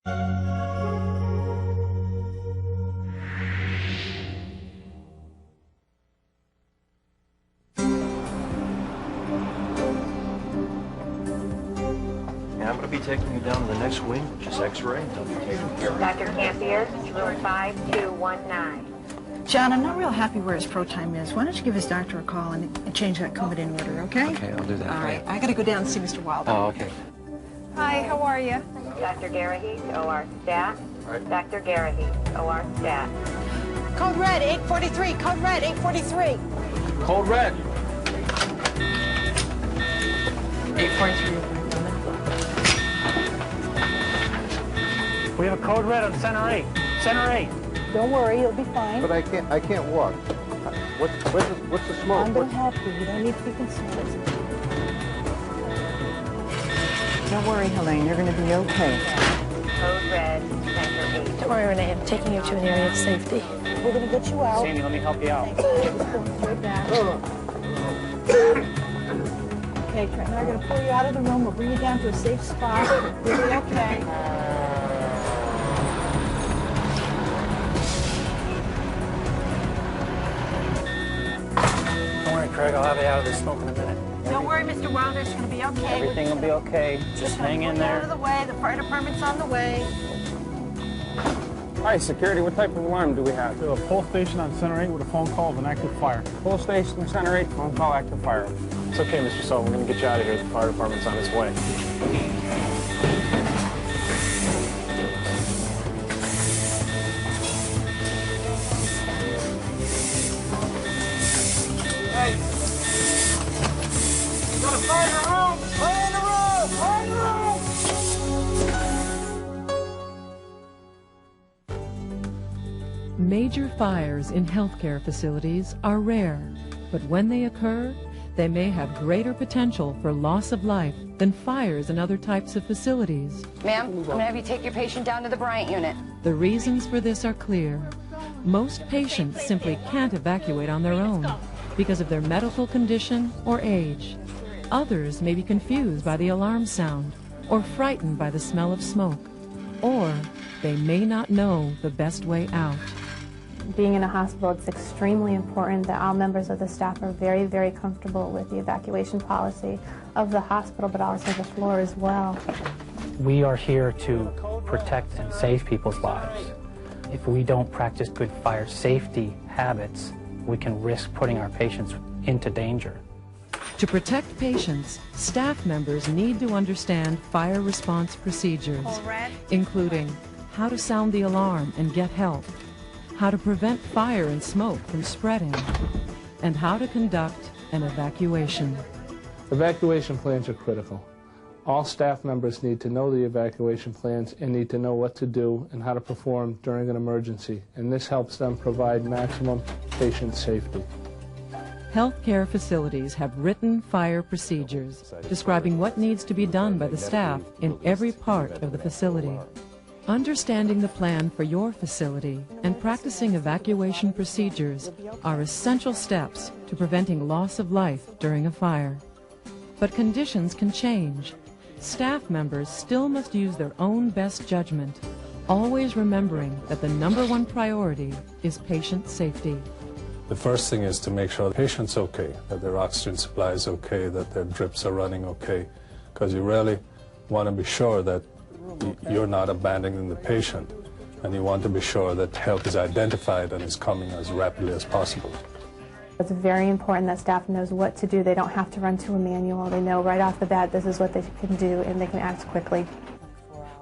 I'm going to be taking you down to the next wing, which is X-ray, and they'll be taking care of you. Dr. Campier, room 5219. John, I'm not real happy where his pro time is. Why don't you give his doctor a call and change that Coumadin order, okay? Okay, I'll do that. All right, I got to go down and see Mr. Wilder. Oh, okay. Hi, how are you? Dr. Garahe, OR stat. Dr. Garahe, OR stat. Code red, 843. Code red, 843. Code red. 843. We have a code red on center 8. Center 8. Don't worry, you'll be fine. But I can't walk. What's the smoke? I'm going to help you. You don't need to be concerned. Don't worry, Helene. You're going to be okay. Code red, center 8. Don't worry, Renee. I'm taking you to an area of safety. We're going to get you out. Sandy, let me help you out. Thanks. Just going straight down. Okay, Trent. Now we're going to pull you out of the room. We'll bring you down to a safe spot. You'll be okay. Craig, I'll have you out of this smoke in a minute. Don't worry, Mr. Wilder. It's going to be okay. Everything will be okay. Just hang in Out of there. the way. The fire department's on the way. Hi, security. What type of alarm do we have? A pole station on Center 8 with a phone call of an active fire. Pole station, Center 8, phone call, active fire. It's okay, Mr. Sullivan. We're going to get you out of here. The fire department's on its way. Hey! Got a fire in the room! Fire in the room! Fire in the room! Major fires in healthcare facilities are rare, but when they occur, they may have greater potential for loss of life than fires in other types of facilities. Ma'am, I'm going to have you take your patient down to the Bryant unit. The reasons for this are clear. Most patients simply can't evacuate on their own because of their medical condition or age. Others may be confused by the alarm sound or frightened by the smell of smoke, or they may not know the best way out. Being in a hospital, it's extremely important that all members of the staff are very, very comfortable with the evacuation policy of the hospital, but also the floor as well. We are here to protect and save people's lives. If we don't practice good fire safety habits, we can risk putting our patients into danger. To protect patients, staff members need to understand fire response procedures, including how to sound the alarm and get help, how to prevent fire and smoke from spreading, and how to conduct an evacuation. Evacuation plans are critical. All staff members need to know the evacuation plans and need to know what to do and how to perform during an emergency, and this helps them provide maximum patient safety. Healthcare facilities have written fire procedures describing what needs to be done by the staff in every part of the facility. Understanding the plan for your facility and practicing evacuation procedures are essential steps to preventing loss of life during a fire. But conditions can change. Staff members still must use their own best judgment, always remembering that the #1 priority is patient safety. The first thing is to make sure the patient's okay, that their oxygen supply is okay, that their drips are running okay, because you really want to be sure that you're not abandoning the patient, and you want to be sure that help is identified and is coming as rapidly as possible. It's very important that staff knows what to do. They don't have to run to a manual. They know right off the bat this is what they can do, and they can act quickly.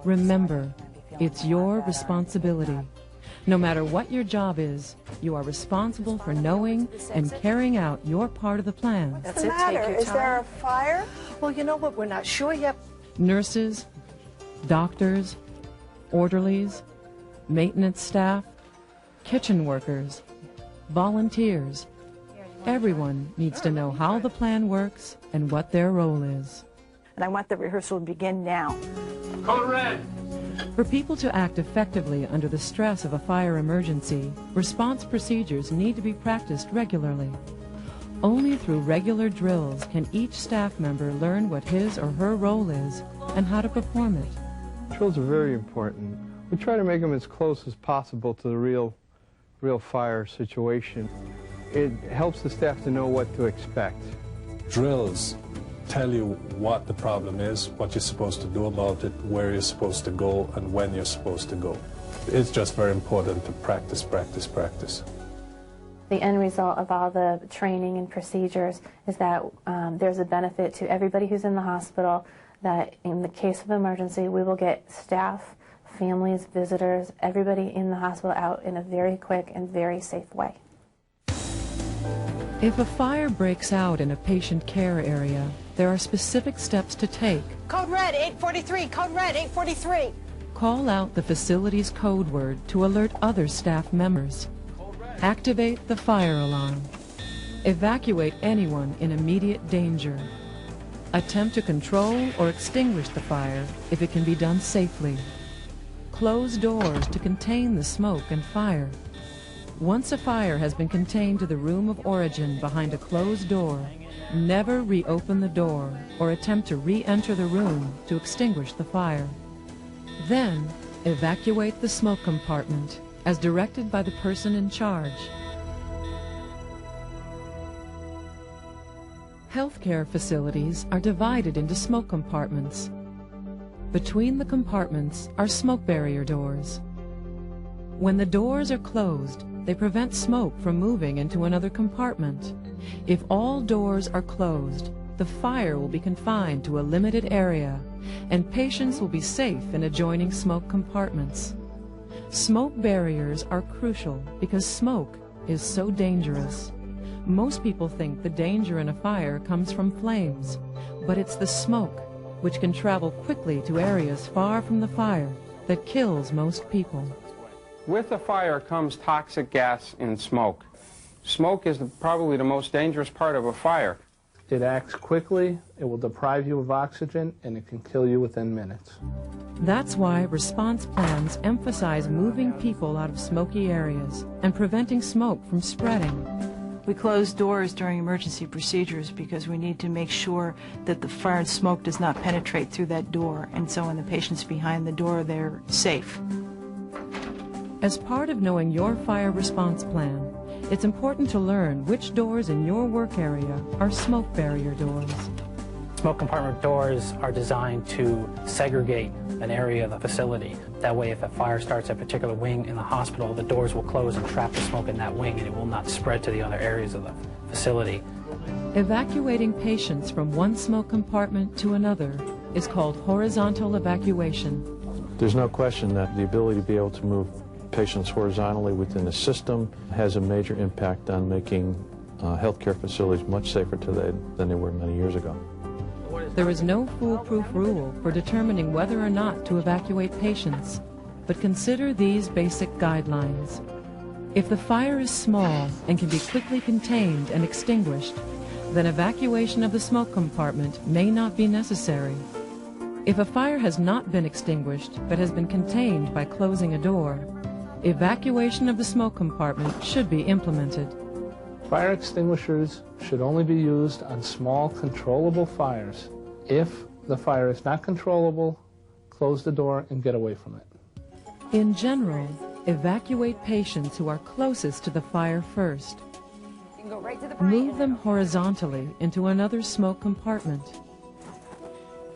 Remember, it's your responsibility. No matter what your job is, you are responsible for knowing and carrying out your part of the plan. What's the matter? Is there a fire? Well, you know what? We're not sure yet. Nurses, doctors, orderlies, maintenance staff, kitchen workers, volunteers. Everyone needs to know how the plan works and what their role is. And I want the rehearsal to begin now. Code red! For people to act effectively under the stress of a fire emergency, response procedures need to be practiced regularly. Only through regular drills can each staff member learn what his or her role is and how to perform it. Drills are very important. We try to make them as close as possible to the real fire situation. It helps the staff to know what to expect. Drills tell you what the problem is, what you're supposed to do about it, where you're supposed to go, and when you're supposed to go. It's just very important to practice, practice, practice. The end result of all the training and procedures is that there's a benefit to everybody who's in the hospital, that in the case of emergency, we will get staff, families, visitors, everybody in the hospital out in a very quick and very safe way. If a fire breaks out in a patient care area, there are specific steps to take. Code red, 843. Code red, 843. Call out the facility's code word to alert other staff members. Activate the fire alarm. Evacuate anyone in immediate danger. Attempt to control or extinguish the fire if it can be done safely. Close doors to contain the smoke and fire. Once a fire has been contained to the room of origin behind a closed door, never reopen the door or attempt to re-enter the room to extinguish the fire. Then, evacuate the smoke compartment as directed by the person in charge. Healthcare facilities are divided into smoke compartments. Between the compartments are smoke barrier doors. When the doors are closed, they prevent smoke from moving into another compartment. If all doors are closed, the fire will be confined to a limited area, and patients will be safe in adjoining smoke compartments. Smoke barriers are crucial because smoke is so dangerous. Most people think the danger in a fire comes from flames, but it's the smoke, which can travel quickly to areas far from the fire, that kills most people. With the fire comes toxic gas and smoke. Smoke is probably the most dangerous part of a fire. It acts quickly, it will deprive you of oxygen, and it can kill you within minutes. That's why response plans emphasize moving people out of smoky areas and preventing smoke from spreading. We close doors during emergency procedures because we need to make sure that the fire and smoke does not penetrate through that door, and so when the patient's behind the door, they're safe. As part of knowing your fire response plan, it's important to learn which doors in your work area are smoke barrier doors. Smoke compartment doors are designed to segregate an area of the facility. That way, if a fire starts at a particular wing in the hospital, the doors will close and trap the smoke in that wing, and it will not spread to the other areas of the facility. Evacuating patients from one smoke compartment to another is called horizontal evacuation. There's no question that the ability to be able to move patients horizontally within the system has a major impact on making healthcare facilities much safer today than they were many years ago. There is no foolproof rule for determining whether or not to evacuate patients, but consider these basic guidelines. If the fire is small and can be quickly contained and extinguished, then evacuation of the smoke compartment may not be necessary. If a fire has not been extinguished but has been contained by closing a door, evacuation of the smoke compartment should be implemented. Fire extinguishers should only be used on small, controllable fires. If the fire is not controllable, close the door and get away from it. In general, evacuate patients who are closest to the fire first. Move them horizontally into another smoke compartment.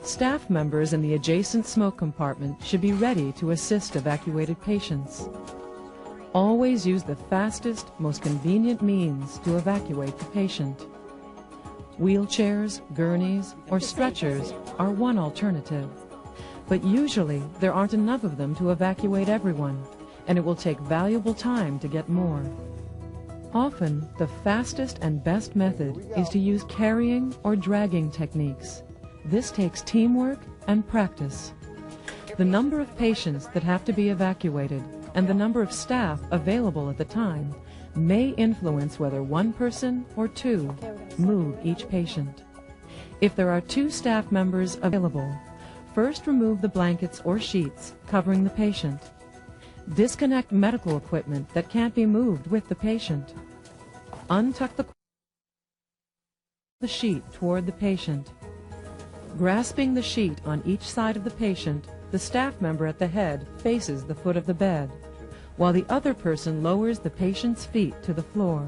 Staff members in the adjacent smoke compartment should be ready to assist evacuated patients. Always use the fastest, most convenient means to evacuate the patient. Wheelchairs, gurneys, or stretchers are one alternative, but usually there aren't enough of them to evacuate everyone, and it will take valuable time to get more. Often, the fastest and best method is to use carrying or dragging techniques. This takes teamwork and practice. The number of patients that have to be evacuated and the number of staff available at the time may influence whether one person or two move each patient. If there are 2 staff members available, first remove the blankets or sheets covering the patient. Disconnect medical equipment that can't be moved with the patient. Untuck the sheet toward the patient. Grasping the sheet on each side of the patient, the staff member at the head faces the foot of the bed, while the other person lowers the patient's feet to the floor.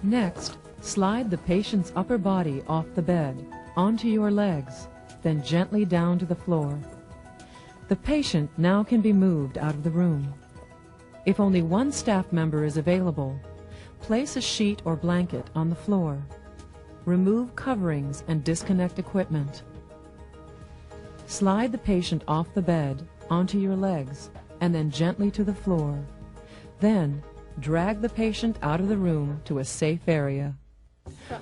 Next, slide the patient's upper body off the bed, onto your legs, then gently down to the floor. The patient now can be moved out of the room. If only one staff member is available, place a sheet or blanket on the floor. Remove coverings and disconnect equipment. Slide the patient off the bed, onto your legs, and then gently to the floor. Then, drag the patient out of the room to a safe area.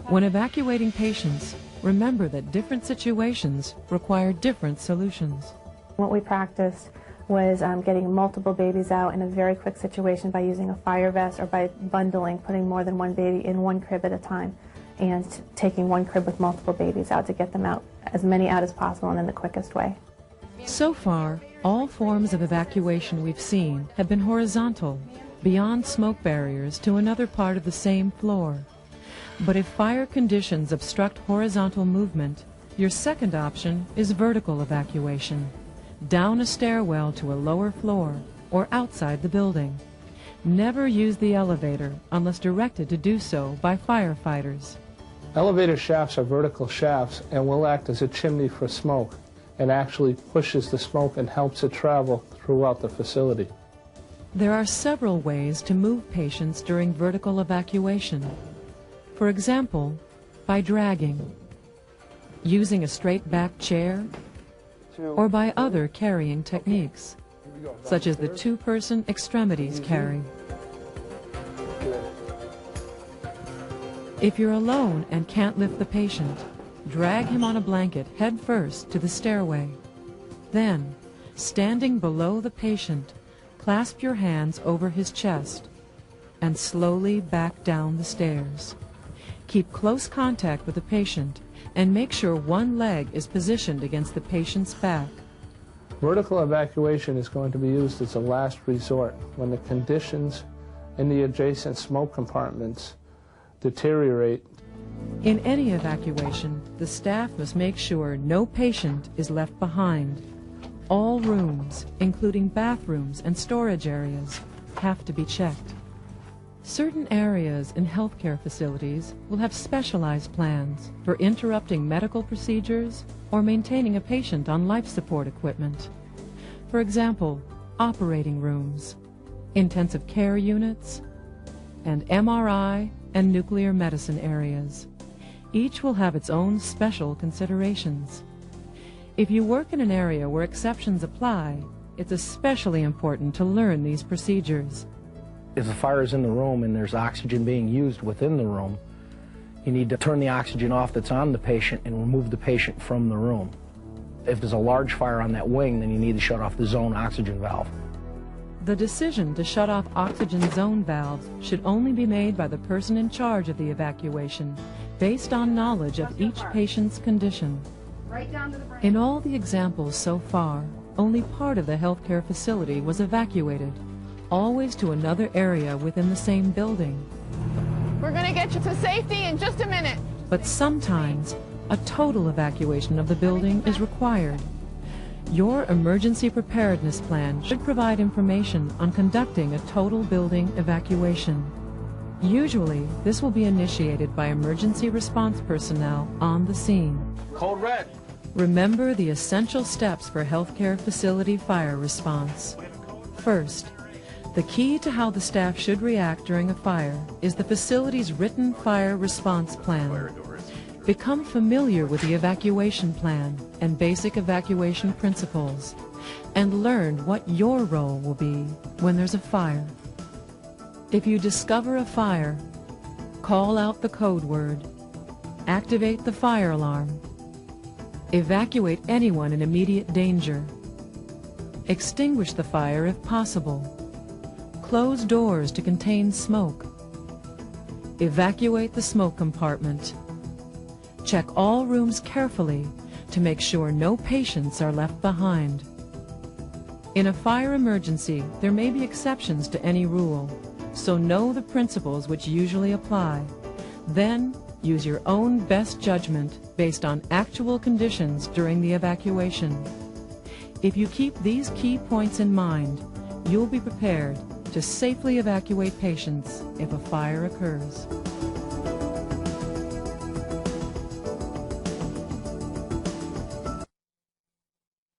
When evacuating patients, remember that different situations require different solutions. What we practiced was getting multiple babies out in a very quick situation by using a fire vest or by bundling, putting more than one baby in one crib at a time, and taking one crib with multiple babies out to get them out, as many out as possible and in the quickest way. So far, all forms of evacuation we've seen have been horizontal, beyond smoke barriers to another part of the same floor. But if fire conditions obstruct horizontal movement, your second option is vertical evacuation, down a stairwell to a lower floor or outside the building. Never use the elevator unless directed to do so by firefighters. Elevator shafts are vertical shafts and will act as a chimney for smoke, and actually pushes the smoke and helps it travel throughout the facility. There are several ways to move patients during vertical evacuation. For example, by dragging, using a straight-back chair, or by other carrying techniques, such as the two-person extremities carry. If you're alone and can't lift the patient, drag him on a blanket head first to the stairway. Then, standing below the patient, clasp your hands over his chest and slowly back down the stairs. Keep close contact with the patient and make sure one leg is positioned against the patient's back. Vertical evacuation is going to be used as a last resort when the conditions in the adjacent smoke compartments deteriorate. In any evacuation, the staff must make sure no patient is left behind. All rooms, including bathrooms and storage areas, have to be checked. Certain areas in healthcare facilities will have specialized plans for interrupting medical procedures or maintaining a patient on life support equipment. For example, operating rooms, intensive care units, and MRI and nuclear medicine areas. Each will have its own special considerations. If you work in an area where exceptions apply, it's especially important to learn these procedures. If the fire is in the room and there's oxygen being used within the room, you need to turn the oxygen off that's on the patient and remove the patient from the room. If there's a large fire on that wing, then you need to shut off the zone oxygen valve. The decision to shut off oxygen zone valves should only be made by the person in charge of the evacuation, based on knowledge of each patient's condition. In all the examples so far, only part of the healthcare facility was evacuated, always to another area within the same building. We're going to get you to safety in just a minute. But sometimes, a total evacuation of the building is required. Your emergency preparedness plan should provide information on conducting a total building evacuation. Usually, this will be initiated by emergency response personnel on the scene. Code red. Remember the essential steps for healthcare facility fire response. First, the key to how the staff should react during a fire is the facility's written fire response plan. Become familiar with the evacuation plan and basic evacuation principles, and learn what your role will be when there's a fire. If you discover a fire, call out the code word, activate the fire alarm, evacuate anyone in immediate danger, extinguish the fire if possible, close doors to contain smoke, evacuate the smoke compartment, check all rooms carefully to make sure no patients are left behind. In a fire emergency, there may be exceptions to any rule, so know the principles which usually apply. Then, use your own best judgment based on actual conditions during the evacuation. If you keep these key points in mind, you'll be prepared to safely evacuate patients if a fire occurs.